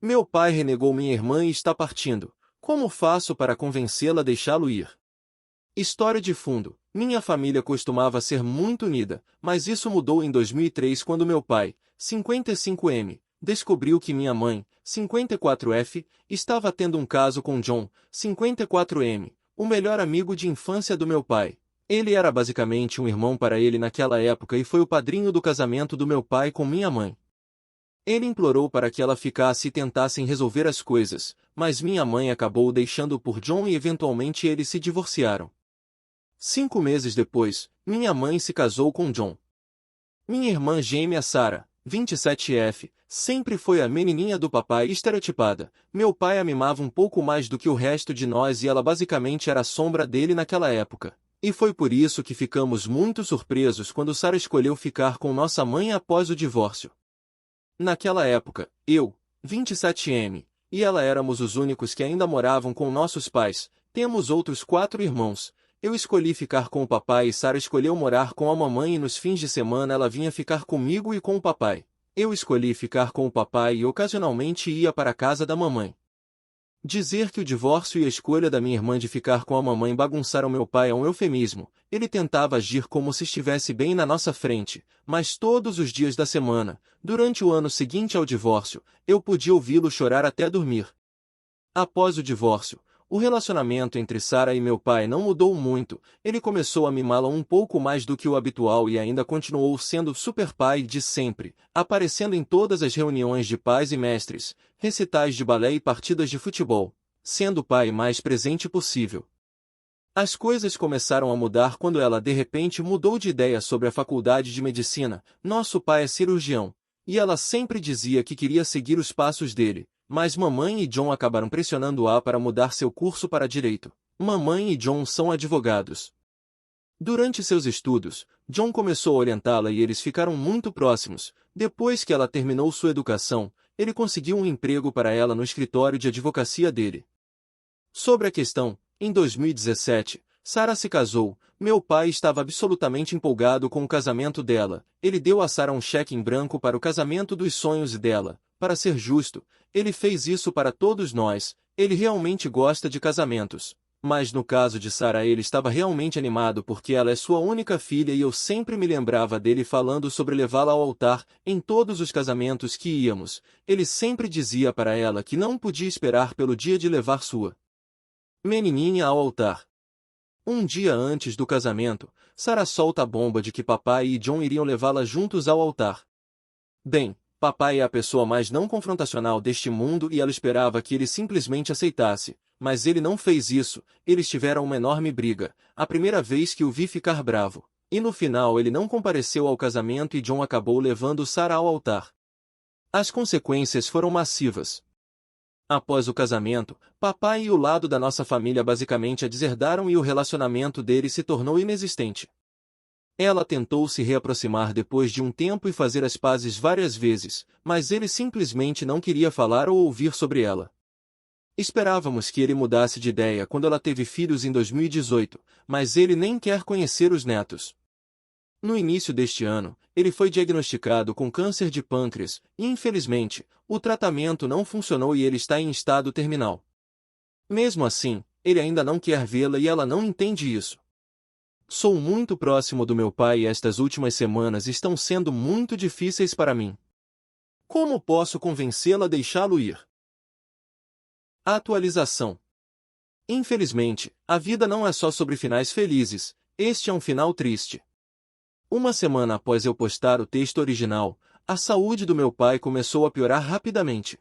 Meu pai renegou minha irmã e está partindo. Como faço para convencê-la a deixá-lo ir? História de fundo. Minha família costumava ser muito unida, mas isso mudou em 2003 quando meu pai, 55M, descobriu que minha mãe, 54F, estava tendo um caso com John, 54M, o melhor amigo de infância do meu pai. Ele era basicamente um irmão para ele naquela época e foi o padrinho do casamento do meu pai com minha mãe. Ele implorou para que ela ficasse e tentassem resolver as coisas, mas minha mãe acabou o deixando por John e eventualmente eles se divorciaram. 5 meses depois, minha mãe se casou com John. Minha irmã gêmea Sarah, 27F, sempre foi a menininha do papai estereotipada. Meu pai a mimava um pouco mais do que o resto de nós e ela basicamente era a sombra dele naquela época. E foi por isso que ficamos muito surpresos quando Sarah escolheu ficar com nossa mãe após o divórcio. Naquela época, eu, 27M, e ela éramos os únicos que ainda moravam com nossos pais. Temos outros 4 irmãos. Eu escolhi ficar com o papai e Sarah escolheu morar com a mamãe e nos fins de semana ela vinha ficar comigo e com o papai. Eu escolhi ficar com o papai e ocasionalmente ia para a casa da mamãe. Dizer que o divórcio e a escolha da minha irmã de ficar com a mamãe bagunçaram meu pai é um eufemismo. Ele tentava agir como se estivesse bem na nossa frente, mas todos os dias da semana, durante o ano seguinte ao divórcio, eu podia ouvi-lo chorar até dormir. Após o divórcio, o relacionamento entre Sarah e meu pai não mudou muito, ele começou a mimá-la um pouco mais do que o habitual e ainda continuou sendo o super pai de sempre, aparecendo em todas as reuniões de pais e mestres, recitais de balé e partidas de futebol, sendo o pai mais presente possível. As coisas começaram a mudar quando ela de repente mudou de ideia sobre a faculdade de medicina. Nosso pai é cirurgião, e ela sempre dizia que queria seguir os passos dele. Mas mamãe e John acabaram pressionando-a para mudar seu curso para direito. Mamãe e John são advogados. Durante seus estudos, John começou a orientá-la e eles ficaram muito próximos. Depois que ela terminou sua educação, ele conseguiu um emprego para ela no escritório de advocacia dele. Sobre a questão, em 2017, Sarah se casou. Meu pai estava absolutamente empolgado com o casamento dela. Ele deu a Sarah um cheque em branco para o casamento dos sonhos dela. Para ser justo, ele fez isso para todos nós. Ele realmente gosta de casamentos. Mas no caso de Sarah ele estava realmente animado porque ela é sua única filha e eu sempre me lembrava dele falando sobre levá-la ao altar em todos os casamentos que íamos. Ele sempre dizia para ela que não podia esperar pelo dia de levar sua menininha ao altar. Um dia antes do casamento, Sarah solta a bomba de que papai e John iriam levá-la juntos ao altar. Bem, papai é a pessoa mais não confrontacional deste mundo e ela esperava que ele simplesmente aceitasse, mas ele não fez isso. Eles tiveram uma enorme briga, a primeira vez que o vi ficar bravo. E no final ele não compareceu ao casamento e John acabou levando Sarah ao altar. As consequências foram massivas. Após o casamento, papai e o lado da nossa família basicamente a deserdaram e o relacionamento dele se tornou inexistente. Ela tentou se reaproximar depois de um tempo e fazer as pazes várias vezes, mas ele simplesmente não queria falar ou ouvir sobre ela. Esperávamos que ele mudasse de ideia quando ela teve filhos em 2018, mas ele nem quer conhecer os netos. No início deste ano, ele foi diagnosticado com câncer de pâncreas, e infelizmente, o tratamento não funcionou e ele está em estado terminal. Mesmo assim, ele ainda não quer vê-la e ela não entende isso. Sou muito próximo do meu pai e estas últimas semanas estão sendo muito difíceis para mim. Como posso convencê-la a deixá-lo ir? Atualização. Infelizmente, a vida não é só sobre finais felizes, este é um final triste. Uma semana após eu postar o texto original, a saúde do meu pai começou a piorar rapidamente.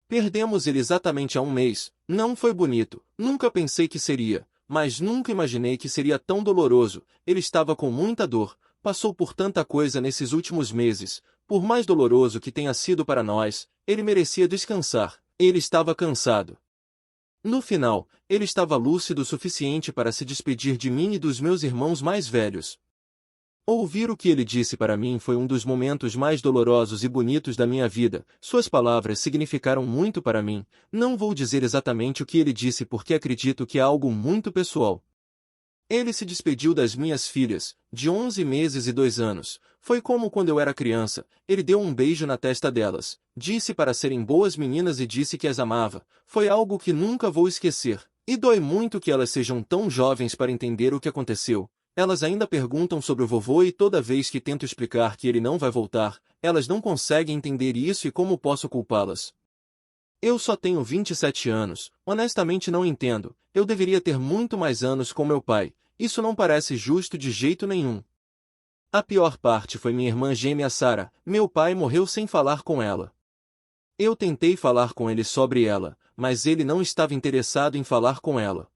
Perdemos ele exatamente há um mês. Não foi bonito, nunca pensei que seria, mas nunca imaginei que seria tão doloroso. Ele estava com muita dor, passou por tanta coisa nesses últimos meses. Por mais doloroso que tenha sido para nós, ele merecia descansar. Ele estava cansado. No final, ele estava lúcido o suficiente para se despedir de mim e dos meus irmãos mais velhos. Ouvir o que ele disse para mim foi um dos momentos mais dolorosos e bonitos da minha vida. Suas palavras significaram muito para mim. Não vou dizer exatamente o que ele disse porque acredito que é algo muito pessoal. Ele se despediu das minhas filhas, de 11 meses e 2 anos. Foi como quando eu era criança. Ele deu um beijo na testa delas, disse para serem boas meninas e disse que as amava. Foi algo que nunca vou esquecer. E dói muito que elas sejam tão jovens para entender o que aconteceu. Elas ainda perguntam sobre o vovô e toda vez que tento explicar que ele não vai voltar, elas não conseguem entender isso e como posso culpá-las. Eu só tenho 27 anos, honestamente não entendo. Eu deveria ter muito mais anos com meu pai. Isso não parece justo de jeito nenhum. A pior parte foi minha irmã gêmea Sarah. Meu pai morreu sem falar com ela. Eu tentei falar com ele sobre ela, mas ele não estava interessado em falar com ela.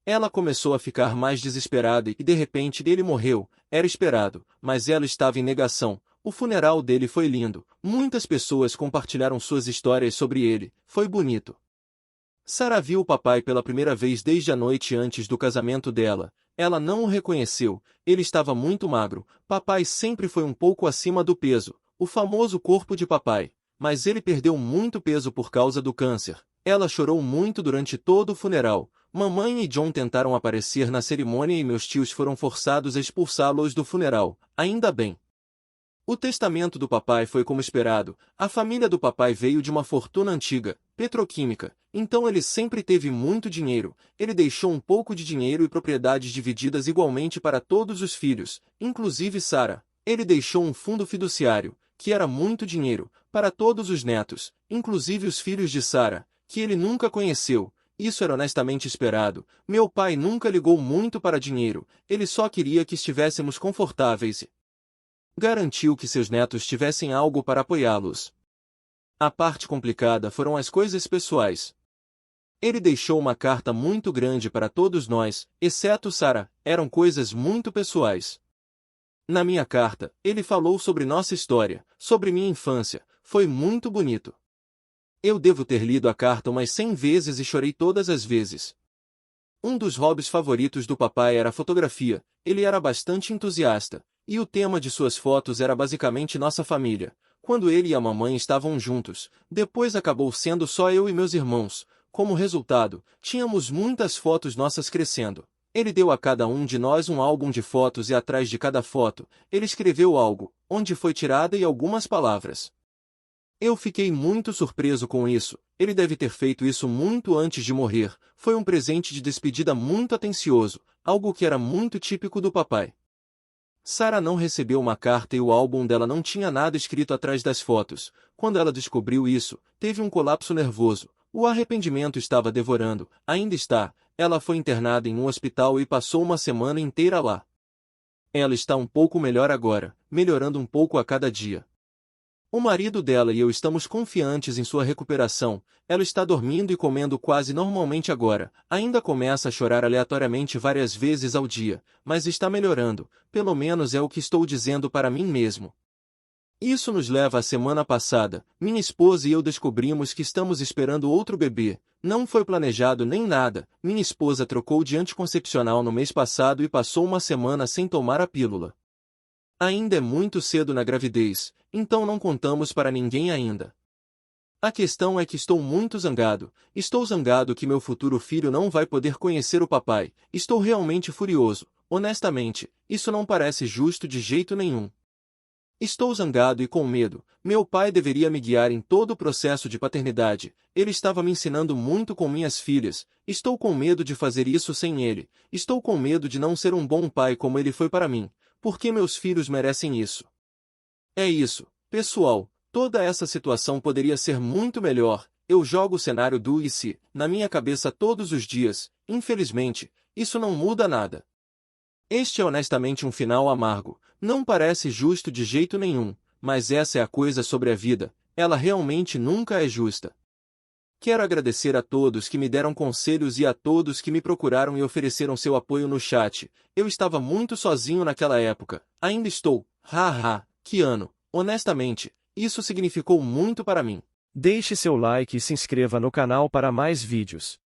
Ela começou a ficar mais desesperada e de repente ele morreu. Era esperado, mas ela estava em negação. O funeral dele foi lindo. Muitas pessoas compartilharam suas histórias sobre ele. Foi bonito. Sarah viu o papai pela primeira vez desde a noite antes do casamento dela. Ela não o reconheceu. Ele estava muito magro. Papai sempre foi um pouco acima do peso. O famoso corpo de papai. Mas ele perdeu muito peso por causa do câncer. Ela chorou muito durante todo o funeral. Mamãe e John tentaram aparecer na cerimônia e meus tios foram forçados a expulsá-los do funeral. Ainda bem. O testamento do papai foi como esperado. A família do papai veio de uma fortuna antiga, petroquímica, então ele sempre teve muito dinheiro. Ele deixou um pouco de dinheiro e propriedades divididas igualmente para todos os filhos, inclusive Sarah. Ele deixou um fundo fiduciário, que era muito dinheiro, para todos os netos, inclusive os filhos de Sarah, que ele nunca conheceu. Isso era honestamente esperado. Meu pai nunca ligou muito para dinheiro, ele só queria que estivéssemos confortáveis. Garantiu que seus netos tivessem algo para apoiá-los. A parte complicada foram as coisas pessoais. Ele deixou uma carta muito grande para todos nós, exceto Sarah. Eram coisas muito pessoais. Na minha carta, ele falou sobre nossa história, sobre minha infância. Foi muito bonito. Eu devo ter lido a carta umas 100 vezes e chorei todas as vezes. Um dos hobbies favoritos do papai era a fotografia. Ele era bastante entusiasta. E o tema de suas fotos era basicamente nossa família, quando ele e a mamãe estavam juntos. Depois acabou sendo só eu e meus irmãos. Como resultado, tínhamos muitas fotos nossas crescendo. Ele deu a cada um de nós um álbum de fotos e atrás de cada foto, ele escreveu algo, onde foi tirada e algumas palavras. Eu fiquei muito surpreso com isso. Ele deve ter feito isso muito antes de morrer. Foi um presente de despedida muito atencioso, algo que era muito típico do papai. Sarah não recebeu uma carta e o álbum dela não tinha nada escrito atrás das fotos. Quando ela descobriu isso, teve um colapso nervoso. O arrependimento estava devorando. Ainda está. Ela foi internada em um hospital e passou uma semana inteira lá. Ela está um pouco melhor agora, melhorando um pouco a cada dia. O marido dela e eu estamos confiantes em sua recuperação. Ela está dormindo e comendo quase normalmente agora. Ainda começa a chorar aleatoriamente várias vezes ao dia, mas está melhorando. Pelo menos é o que estou dizendo para mim mesmo. Isso nos leva à semana passada. Minha esposa e eu descobrimos que estamos esperando outro bebê. Não foi planejado nem nada. Minha esposa trocou de anticoncepcional no mês passado e passou uma semana sem tomar a pílula. Ainda é muito cedo na gravidez, então não contamos para ninguém ainda. A questão é que estou muito zangado. Estou zangado que meu futuro filho não vai poder conhecer o papai. Estou realmente furioso. Honestamente, isso não parece justo de jeito nenhum. Estou zangado e com medo. Meu pai deveria me guiar em todo o processo de paternidade. Ele estava me ensinando muito com minhas filhas. Estou com medo de fazer isso sem ele. Estou com medo de não ser um bom pai como ele foi para mim. Porque meus filhos merecem isso. É isso, pessoal. Toda essa situação poderia ser muito melhor. Eu jogo o cenário do e se, na minha cabeça todos os dias. Infelizmente, isso não muda nada. Este é honestamente um final amargo. Não parece justo de jeito nenhum, mas essa é a coisa sobre a vida. Ela realmente nunca é justa. Quero agradecer a todos que me deram conselhos e a todos que me procuraram e ofereceram seu apoio no chat. Eu estava muito sozinho naquela época. Ainda estou. Haha, que ano. Honestamente, isso significou muito para mim. Deixe seu like e se inscreva no canal para mais vídeos.